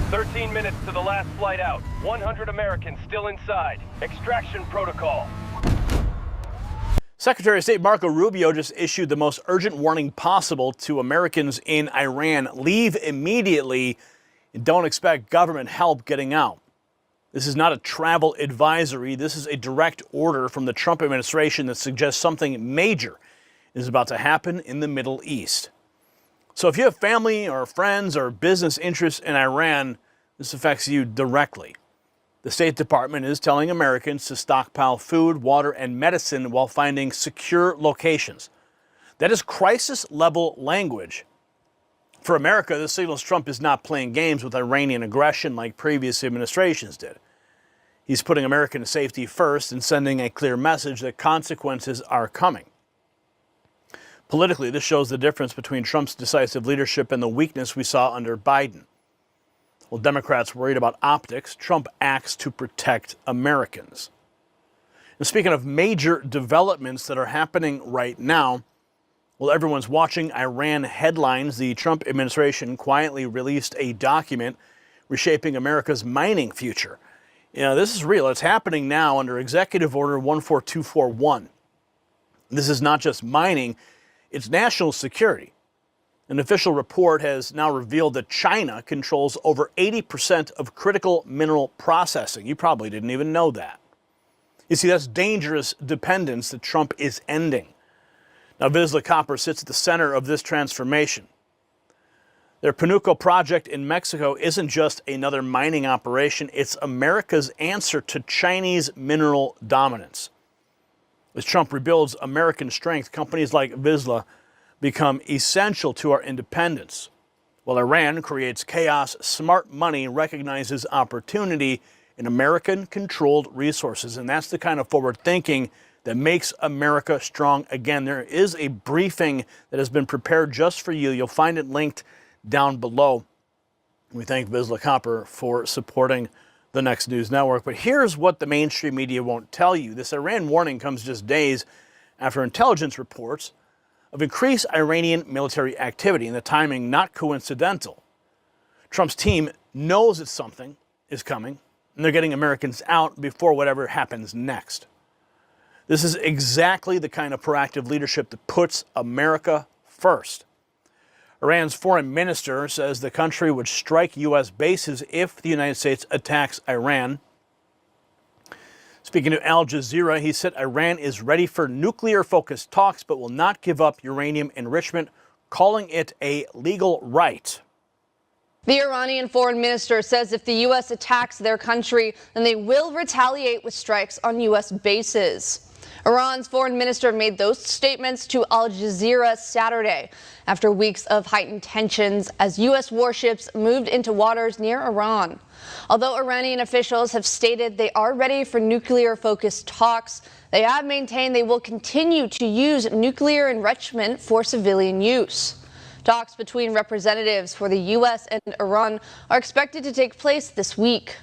13 minutes to the last flight out. 100 Americans still inside. Extraction protocol. Secretary of State Marco Rubio just issued the most urgent warning possible to Americans in Iran. Leave immediately and don't expect government help getting out. This is not a travel advisory. This is a direct order from the Trump administration that suggests something major is about to happen in the Middle East. So if you have family or friends or business interests in Iran, this affects you directly. The State Department is telling Americans to stockpile food, water, and medicine while finding secure locations. That is crisis-level language. For America, this signals Trump is not playing games with Iranian aggression like previous administrations did. He's putting American safety first and sending a clear message that consequences are coming. Politically, this shows the difference between Trump's decisive leadership and the weakness we saw under Biden. While Democrats worried about optics, Trump acts to protect Americans. And speaking of major developments that are happening right now, while everyone's watching Iran headlines, the Trump administration quietly released a document reshaping America's mining future. You know, this is real. It's happening now under Executive Order 14241. This is not just mining, it's national security. An official report has now revealed that China controls over 80% of critical mineral processing. You probably didn't even know that. You see, that's dangerous dependence that Trump is ending. Now, Vizsla Copper sits at the center of this transformation. Their Panuco project in Mexico isn't just another mining operation. It's America's answer to Chinese mineral dominance. As Trump rebuilds American strength, companies like Vizsla become essential to our independence. While Iran creates chaos, smart money recognizes opportunity in American-controlled resources. And that's the kind of forward thinking that makes America strong again. There is a briefing that has been prepared just for you. You'll find it linked down below. We thank Vizsla Copper for supporting the Next News Network. But here's what the mainstream media won't tell you. This Iran warning comes just days after intelligence reports of increased Iranian military activity, and the timing not coincidental. Trump's team knows that something is coming, and they're getting Americans out before whatever happens next. This is exactly the kind of proactive leadership that puts America first. Iran's foreign minister says the country would strike U.S. bases if the United States attacks Iran. Speaking to Al Jazeera, he said Iran is ready for nuclear-focused talks but will not give up uranium enrichment, calling it a legal right. The Iranian foreign minister says if the U.S. attacks their country, then they will retaliate with strikes on U.S. bases. Iran's foreign minister made those statements to Al Jazeera Saturday after weeks of heightened tensions as U.S. warships moved into waters near Iran. Although Iranian officials have stated they are ready for nuclear-focused talks, they have maintained they will continue to use nuclear enrichment for civilian use. Talks between representatives for the U.S. and Iran are expected to take place this week.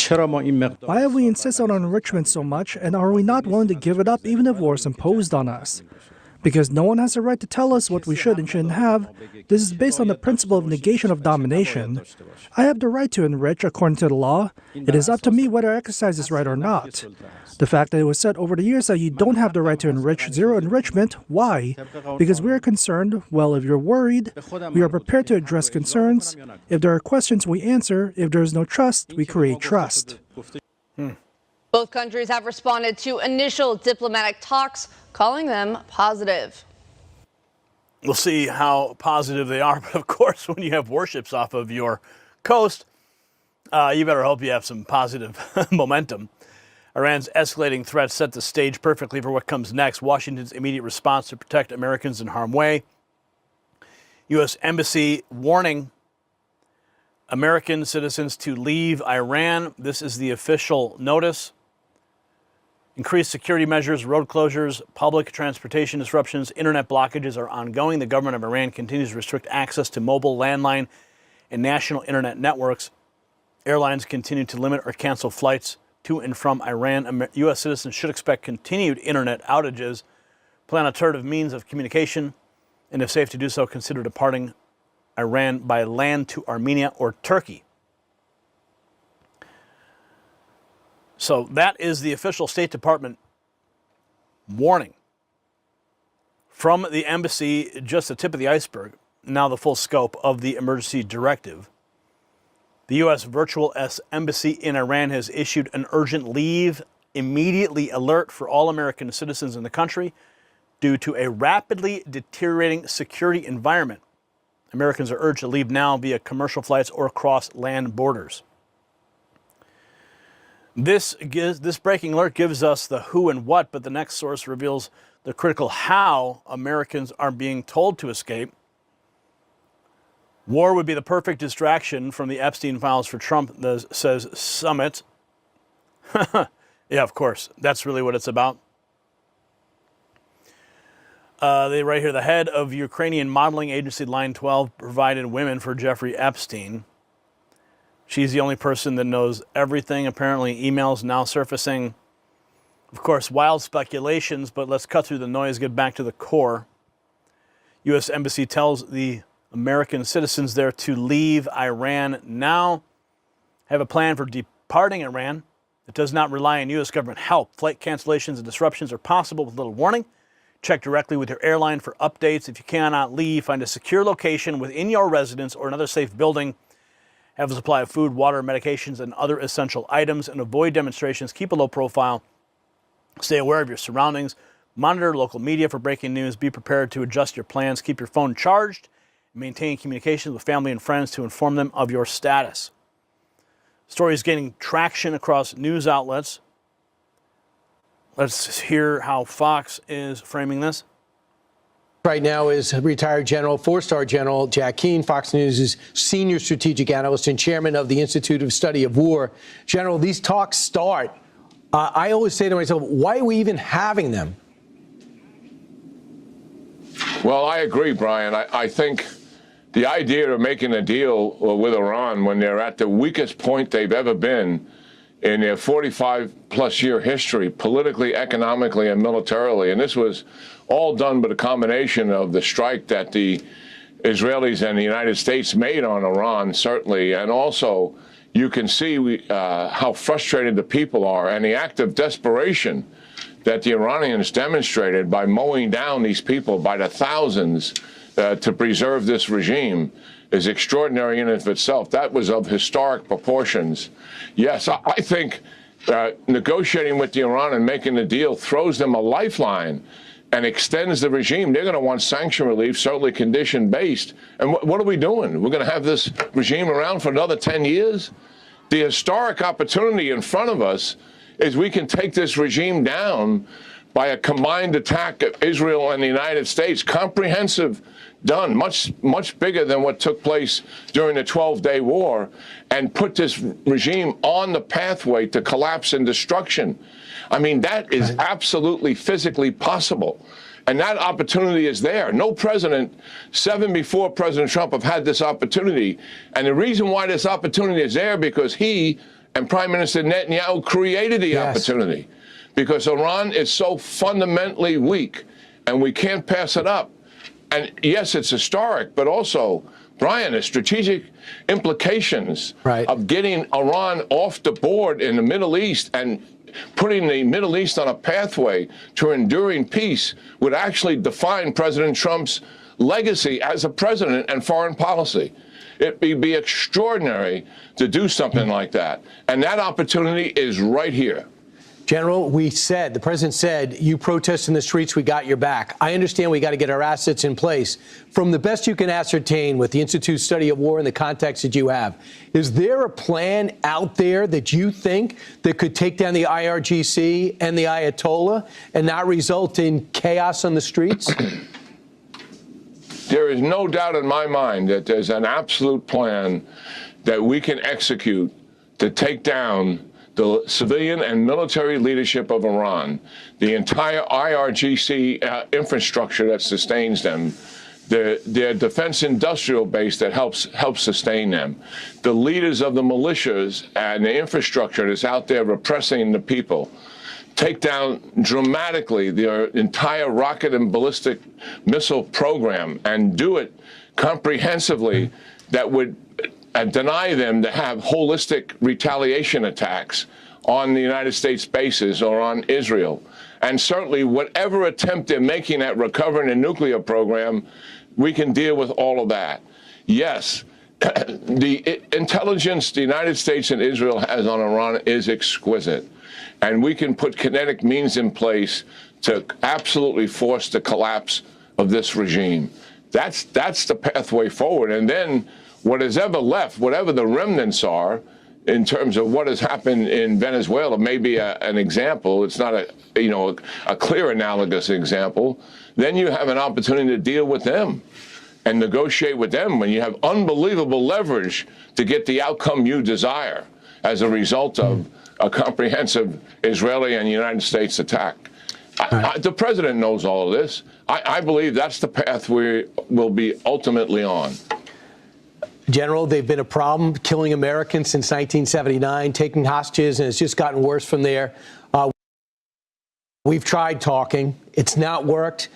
Why have we insisted on enrichment so much, and are we not willing to give it up even if war is imposed on us? Because no one has a right to tell us what we should and shouldn't have. This is based on the principle of negation of domination. I have the right to enrich according to the law. It is up to me whether I exercise this right or not. The fact that it was said over the years that you don't have the right to enrich, zero enrichment, why? Because we are concerned. Well, if you're worried, we are prepared to address concerns. If there are questions, we answer. If there is no trust, we create trust. Both countries have responded to initial diplomatic talks, calling them positive. We'll see how positive they are, but of course, when you have warships off of your coast, you better hope you have some positive momentum. Iran's escalating threats set the stage perfectly for what comes next. Washington's immediate response to protect Americans in harm's way. U.S. Embassy warning American citizens to leave Iran. This is the official notice. Increased security measures, road closures, public transportation disruptions, internet blockages are ongoing. The government of Iran continues to restrict access to mobile, landline, and national internet networks. Airlines continue to limit or cancel flights to and from Iran. U.S. citizens should expect continued internet outages. Plan alternative means of communication, and if safe to do so, consider departing Iran by land to Armenia or Turkey. So that is the official State Department warning from the embassy, just the tip of the iceberg. Now the full scope of the emergency directive. The U.S. virtual embassy in Iran has issued an urgent leave immediately alert for all American citizens in the country due to a rapidly deteriorating security environment. Americans are urged to leave now via commercial flights or cross land borders. This breaking alert gives us the who and what, but the next source reveals the critical how Americans are being told to escape. War would be the perfect distraction from the Epstein files for Trump, says Summit. Yeah, of course. That's really what it's about. They write here, the head of Ukrainian modeling agency Line 12 provided women for Jeffrey Epstein. She's the only person that knows everything. Apparently, emails now surfacing. Of course, wild speculations, but let's cut through the noise, get back to the core. U.S. Embassy tells the American citizens there to leave Iran now. Have a plan for departing Iran. It does not rely on U.S. government help. Flight cancellations and disruptions are possible with little warning. Check directly with your airline for updates. If you cannot leave, find a secure location within your residence or another safe building. Have a supply of food, water, medications, and other essential items, and avoid demonstrations. Keep a low profile. Stay aware of your surroundings. Monitor local media for breaking news. Be prepared to adjust your plans. Keep your phone charged. Maintain communications with family and friends to inform them of your status. Story is gaining traction across news outlets. Let's hear how Fox is framing this. Right now is retired General, four-star General Jack Keane, Fox News' senior strategic analyst and chairman of the Institute of Study of War. General, these talks start. I always say to myself, why are we even having them? Well, I agree, Brian. I think the idea of making a deal with Iran when they're at the weakest point they've ever been in their 45-plus year history, politically, economically, and militarily, and this was all done by a combination of the strike that the Israelis and the United States made on Iran, certainly, and also you can see how frustrated the people are and the act of desperation that the Iranians demonstrated by mowing down these people by the thousands to preserve this regime is extraordinary in and of itself. That was of historic proportions. Yes, I think negotiating with the Iran and making the deal throws them a lifeline and extends the regime. They're going to want sanction relief, certainly condition-based. And what are we doing? We're going to have this regime around for another 10 years? The historic opportunity in front of us is we can take this regime down by a combined attack of Israel and the United States, comprehensive, done, much bigger than what took place during the 12-day war, and put this regime on the pathway to collapse and destruction. I mean, that is absolutely physically possible. And that opportunity is there. No president, 7 before President Trump, have had this opportunity. And the reason why this opportunity is there, because he and Prime Minister Netanyahu created the opportunity. Because Iran is so fundamentally weak, and we can't pass it up. And yes, it's historic, but also, Brian, the strategic implications of getting Iran off the board in the Middle East and putting the Middle East on a pathway to enduring peace would actually define President Trump's legacy as a president and foreign policy. It would be extraordinary to do something like that. And that opportunity is right here. General, the president said, you protest in the streets, we got your back. I understand we got to get our assets in place. From the best you can ascertain with the Institute Study of War in the context that you have, is there a plan out there that you think that could take down the IRGC and the Ayatollah and not result in chaos on the streets? There is no doubt in my mind that there's an absolute plan that we can execute to take down the civilian and military leadership of Iran, the entire IRGC infrastructure that sustains them, their defense industrial base that helps sustain them, the leaders of the militias and the infrastructure that's out there repressing the people, take down dramatically their entire rocket and ballistic missile program, and do it comprehensively that would deny them to have holistic retaliation attacks on the United States bases or on Israel. And certainly whatever attempt they're making at recovering a nuclear program, we can deal with all of that. Yes, the intelligence the United States and Israel has on Iran is exquisite. And we can put kinetic means in place to absolutely force the collapse of this regime. That's the pathway forward. And then what is ever left, whatever the remnants are, in terms of what has happened in Venezuela, may be an example. It's not a clear analogous example. Then you have an opportunity to deal with them and negotiate with them when you have unbelievable leverage to get the outcome you desire as a result of a comprehensive Israeli and United States attack. The president knows all of this. I believe that's the path we will be ultimately on. General, they've been a problem killing Americans since 1979, taking hostages, and it's just gotten worse from there. We've tried talking. It's not worked.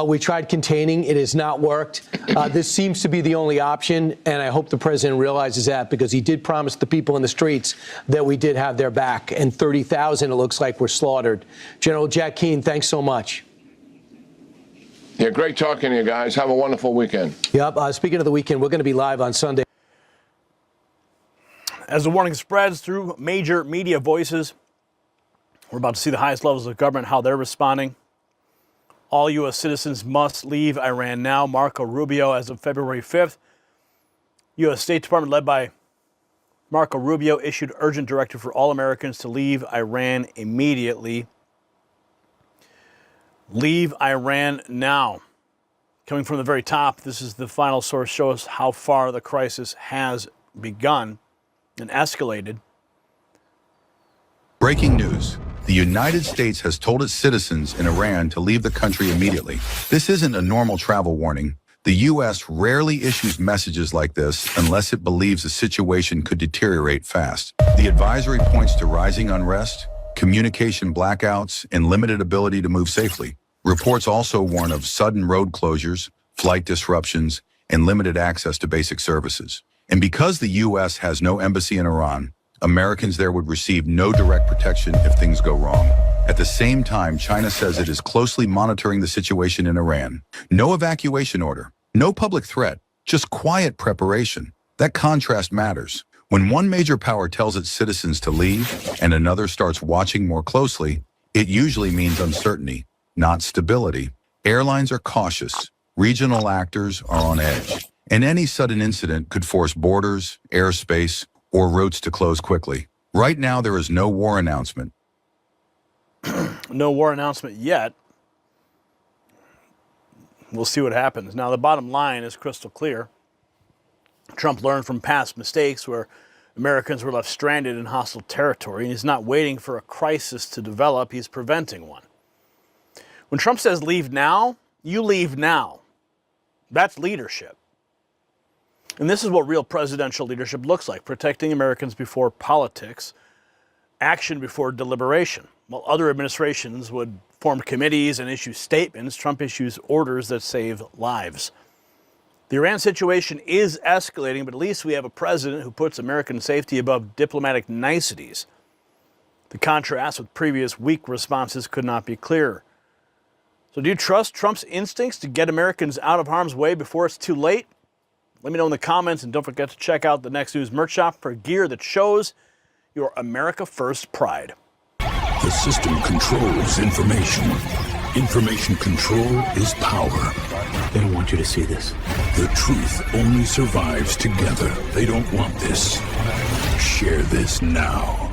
We tried containing. It has not worked. This seems to be the only option, and I hope the president realizes that, because he did promise the people in the streets that we did have their back, and 30,000, it looks like, were slaughtered. General Jack Keane, thanks so much. Yeah, great talking to you guys. Have a wonderful weekend. Yep. Speaking of the weekend, we're going to be live on Sunday. As the warning spreads through major media voices, we're about to see the highest levels of government, how they're responding. All U.S. citizens must leave Iran now. Marco Rubio, as of February 5th, U.S. State Department led by Marco Rubio issued urgent directive for all Americans to leave Iran immediately. Leave Iran now. Coming from the very top, this is the final source, shows how far the crisis has begun and escalated. Breaking news. The United States has told its citizens in Iran to leave the country immediately. This isn't a normal travel warning. The U.S. rarely issues messages like this unless it believes the situation could deteriorate fast. The advisory points to rising unrest, communication blackouts, and limited ability to move safely. Reports also warn of sudden road closures, flight disruptions, and limited access to basic services. And because the U.S. has no embassy in Iran, Americans there would receive no direct protection if things go wrong. At the same time, China says it is closely monitoring the situation in Iran. No evacuation order, no public threat, just quiet preparation. That contrast matters. When one major power tells its citizens to leave and another starts watching more closely, it usually means uncertainty, not stability. Airlines are cautious. Regional actors are on edge. And any sudden incident could force borders, airspace, or routes to close quickly. Right now, there is no war announcement. No war announcement yet. We'll see what happens. Now, the bottom line is crystal clear. Trump learned from past mistakes where Americans were left stranded in hostile territory, and he's not waiting for a crisis to develop, he's preventing one. When Trump says leave now, you leave now. That's leadership. And this is what real presidential leadership looks like: protecting Americans before politics, action before deliberation. While other administrations would form committees and issue statements, Trump issues orders that save lives. The Iran situation is escalating, but at least we have a president who puts American safety above diplomatic niceties. The contrast with previous weak responses could not be clearer. So do you trust Trump's instincts to get Americans out of harm's way before it's too late? Let me know in the comments, and don't forget to check out the Next News merch shop for gear that shows your America First pride. The system controls information. Information control is power. They don't want you to see this. The truth only survives together. They don't want this. Share this now.